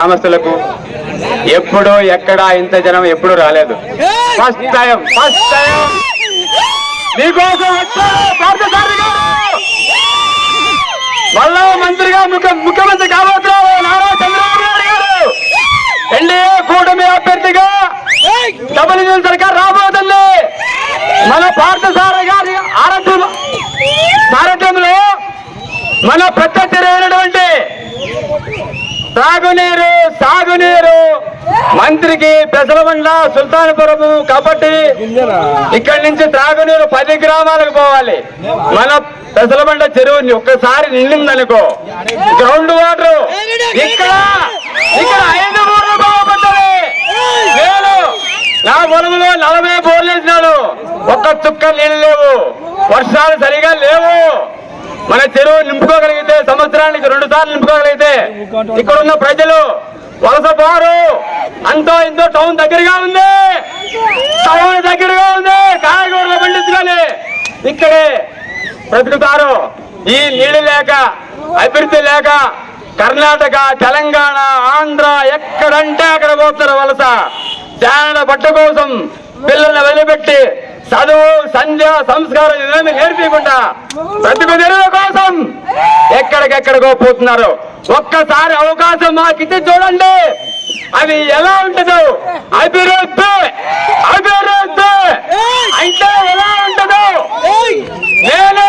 గ్రామస్తులకు ఎప్పుడు ఎక్కడ ఇంత జనం ఎప్పుడు రాలేదు. ఫస్ట్ టైం మీకోసం మళ్ళా మంత్రిగా ముఖ్యమంత్రి కాబోతున్నారు నారా చంద్రబాబు నాయుడు గారు. ఎన్డీఏ కూటమి అభ్యర్థిగా డబుల్ ఇంజిన్ సర్కార్ రాబోతుంది. మన పార్థసారథి గారి సారథ్యంలో మన ప్రత్యక్షమైనటువంటి సాగునీరు మంత్రికి పెసలబండ సుల్తాన్పురము కాబట్టి ఇక్కడి నుంచి త్రాగునీరు 10 గ్రామాలకు పోవాలి. మన పెసలబండ చెరువు ఒక్కసారి నిండిందనుకో గ్రౌండ్ వాటర్ ఇక్కడ 5 బోర్లు బాగుపడ్డాయి. నేను నా పొలంలో 40 బోర్లు వేసినాడు, ఒక్క చుక్క నీళ్ళు లేవు, వర్షాలు సరిగా లేవు. మన చెరువు నింపుకోగలిగితే సంవత్సరానికి 2 సార్లు నింపుకోగలిగితే ఇక్కడ ఉన్న ప్రజలు వలస పోరు. అంతో ఇంతో టౌన్ దగ్గరగా ఉంది, కాయగూరలు పండించుకొని ఇక్కడే బ్రతుకుతారు. ఈ నీళ్లు లేక అభివృద్ధి లేక కర్ణాటక, తెలంగాణ, ఆంధ్ర ఎక్కడంటే అక్కడ పోతున్నారు వలస. జానడ బట్ట కోసం పిల్లల్ని వదిలిపెట్టి చదువు సంధ్య సంస్కారం ఏమి నేర్పించకుండా బ్రతుకు తెరువు కోసం ఎక్కడికెక్కడికో పోతున్నారు. ఒక్కసారి అవకాశం మాకిచ్చి చూడండి, అది ఎలా ఉంటుందో. అభివృద్ధి అంటే ఎలా ఉంటుందో నేను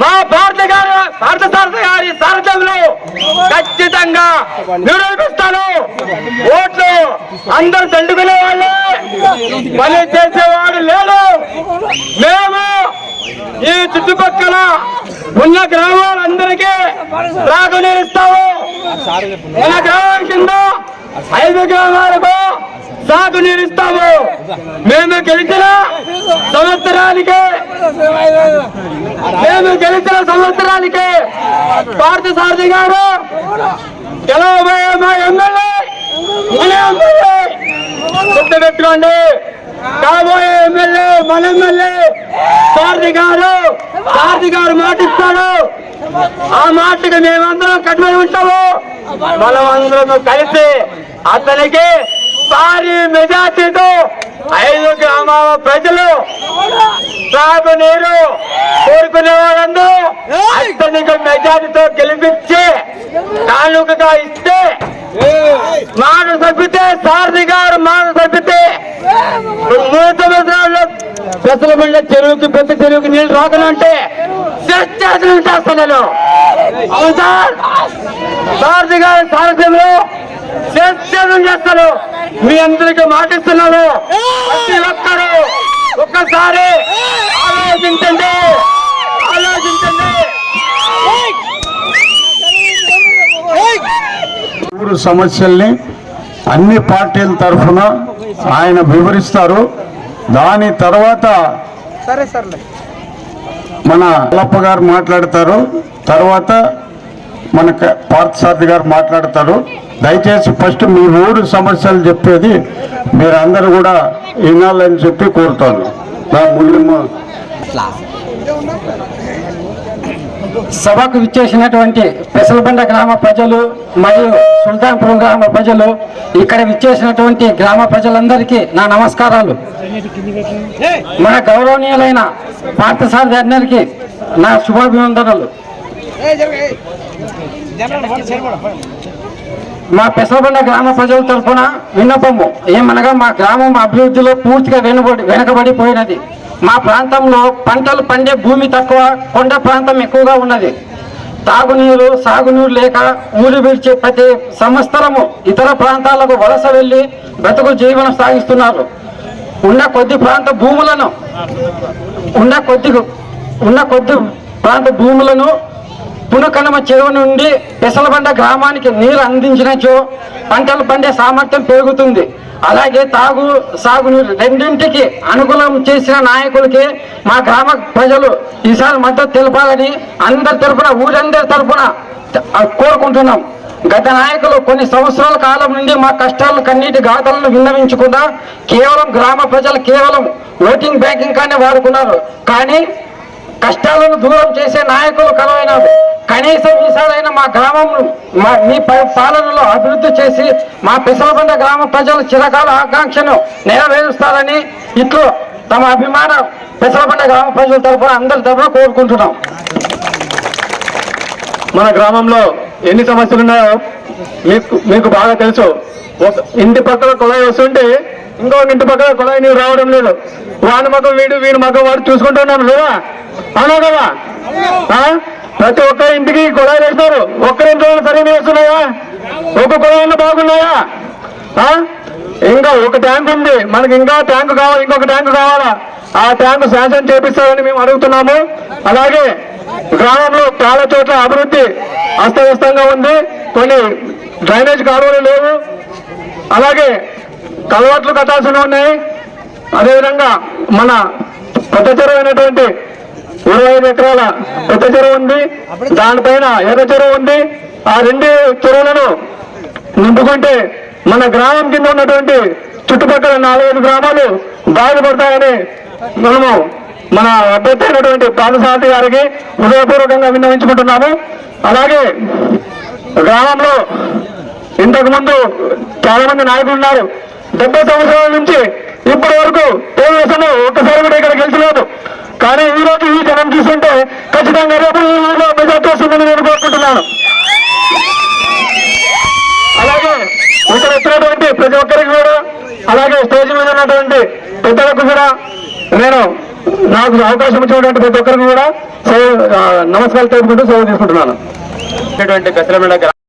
మా పార్థసారథి గారి సారథ్యంలో ఖచ్చితంగా నిరూపిస్తాను. ఓట్లు అందరు దండుకునే వాళ్ళే, పని చేసేవాడు లేడు. మేము ఈ చుట్టుపక్కల ఉన్న గ్రామాలందరికీ త్రాగునీరు ఇస్తాము. మన గ్రామం కింద 5 గ్రామాలకు సాగునీరు ఇస్తాము. మేము గెలిచిన సంవత్సరానికి పార్థసారథి గారు గెలవబోయే మా ఎమ్మెల్యే గుర్తుపెట్టుకోండి. కాబోయే ఎమ్మెల్యే మన ఎమ్మెల్యే సారథి గారు మాట ఇస్తాడు. ఆ మాటకి మేమందరం కట్టుబడి ఉంటాము. మనం అందరం కలిసి అతనికి భారీ మెజార్టీతో 5 గ్రామాల ప్రజలు త్రాగునీరు కోరుకునే వాళ్ళందరూ అతనికి మెజార్టీతో గెలిపించి కానుకగా ఇస్తే మాట తప్పితే సారథి గారు మాట తప్పితే 3 సంవత్సరాల్లో పెసలబండ చెరువుకి పెద్ద చెరువుకి నీళ్లు రాకనంటే చేస్తాను నేను. అవును సార్, సారథి గారి సారథ్యంలో చేస్తాను. మీ అందరికీ మాటిస్తున్నాను. ప్రతి ఒక్కరు ఒక్కసారి ఆలోచించండి. ఊరు సమస్యల్ని అన్ని పార్టీల తరఫున ఆయన వివరిస్తారు. దాని తర్వాత మన అల్లప్ప గారు మాట్లాడతారు, తర్వాత మన పార్థసారథి గారు మాట్లాడతారు. దయచేసి ఫస్ట్ మీ ఊరు సమస్యలు చెప్పేది మీరందరూ కూడా వినాలని చెప్పి కోరుతాను. సభకు విచ్చేసినటువంటి పెసలబండ గ్రామ ప్రజలు మరియు సుల్తాన్పురం గ్రామ ప్రజలు, ఇక్కడ విచ్చేసినటువంటి గ్రామ ప్రజలందరికీ నా నమస్కారాలు. మన గౌరవనీయులైన పార్థసారథి అందరికీ నా శుభాభివందనలు. మా పెసలబండ గ్రామ ప్రజల తరఫున విన్నపము ఏమనగా, మా గ్రామం అభివృద్ధిలో పూర్తిగా వెనుకబడిపోయినది. మా ప్రాంతంలో పంటలు పండే భూమి తక్కువ, కొండ ప్రాంతం ఎక్కువగా ఉన్నది. తాగునీరు సాగునీరు లేక ఊరు విడిచి ప్రతి సంవత్సరము ఇతర ప్రాంతాలకు వలస వెళ్లి బ్రతుకు జీవనం సాగిస్తున్నారు. ఉన్న కొద్ది ప్రాంత భూములను పునకనమ చెరువు నుండి పెసలబండ గ్రామానికి నీరు అందించినచో పంటలు పండే సామర్థ్యం పెరుగుతుంది. అలాగే సాగునీరు రెండింటికి అనుకూలం చేసిన నాయకులకి మా గ్రామ ప్రజలు ఈసారి మద్దతు తెలపాలని అందరి తరఫున, ఊరందరి తరఫున కోరుకుంటున్నాం. గత నాయకులు కొన్ని సంవత్సరాల కాలం నుండి మా కష్టాలు కన్నీటి గాథలను విన్నవించకుండా కేవలం గ్రామ ప్రజలు కేవలం ఓటింగ్ బ్యాంకింగ్ కానీ వాడుకున్నారు. కానీ కష్టాలను దూరం చేసే నాయకులు కరువైనారు. కనీసం ఈసారైనా మా గ్రామం మీ పాలనలో అభివృద్ధి చేసి మా పెసలబండ గ్రామ ప్రజల చిరకాల ఆకాంక్షను నెరవేరుస్తారని ఇట్లు తమ అభిమాన పెసలబండ గ్రామ ప్రజల తరఫున అందరి తరఫున కోరుకుంటున్నాం. మన గ్రామంలో ఎన్ని సమస్యలు ఉన్నాయో మీకు బాగా తెలుసు. ఒక ఇంటి పక్కన కుళాయి వస్తుంటే ఇంకొక ఇంటి పక్కన కుళాయి నీరు రావడం లేదు. వాని మగం వీడి మగం వాడు చూసుకుంటున్నాను లేదా? అవునా కదా? ప్రతి ఒక్క ఇంటికి కుళాయిలు వేస్తారు. ఒక్కరింట్లో సరైన వేస్తున్నాయా? ఒక కుళాయిలు బాగున్నాయా? ఇంకా ఒక ట్యాంక్ ఉంది, మనకి ఇంకా ట్యాంకు కావాలి, ఇంకొక ట్యాంకు కావాలా? ఆ ట్యాంకు శాంక్షన్ చేపిస్తారని మేము అడుగుతున్నాము. అలాగే గ్రామంలో చాలా చోట్ల అభివృద్ధి అస్తవ్యస్తంగా ఉంది. కొన్ని డ్రైనేజ్ కాలువలు లేవు, అలాగే కలవట్లు కట్టాల్సి ఉన్నాయి. అదేవిధంగా మన పెద్ద చెరువు అయినటువంటి 25 ఎకరాల పెద్ద చెరువు ఉంది, దానిపైన ఎర్ర చెరువు ఉంది. ఆ 2 చెరువులను నింపుకుంటే మన గ్రామం కింద ఉన్నటువంటి చుట్టుపక్కల 4-5 గ్రామాలు బాగుపడతాయని మనము మన అభ్యర్థి అయినటువంటి పాదసారథి గారికి హృదయపూర్వకంగా విన్నవించుకుంటున్నాము. అలాగే గ్రామంలో ఇంతకు ముందు చాలా మంది నాయకులు ఉన్నారు. 70 సంవత్సరాల నుంచి ఇప్పటి వరకు తెలుగుదేశం ఒక్కసారి కూడా ఇక్కడ గెలిచలేదు. కానీ ఈ రోజు ఈ జనం చూస్తుంటే ఖచ్చితంగా రేపు ఈ ఊళ్ళో మెజార్టీ వస్తుందని నేను కోరుకుంటున్నాను. అలాగే ఇక్కడ వచ్చినటువంటి ప్రతి ఒక్కరికి కూడా, అలాగే స్టేజ్ మీద ఉన్నటువంటి పెద్దలకు కూడా నేను నాకు అవకాశం ఇచ్చినటువంటి ప్రతి ఒక్కరికి కూడా నమస్కారాలు తెలుపుకుంటూ సేవ తీసుకుంటున్నాను. పెసలబండ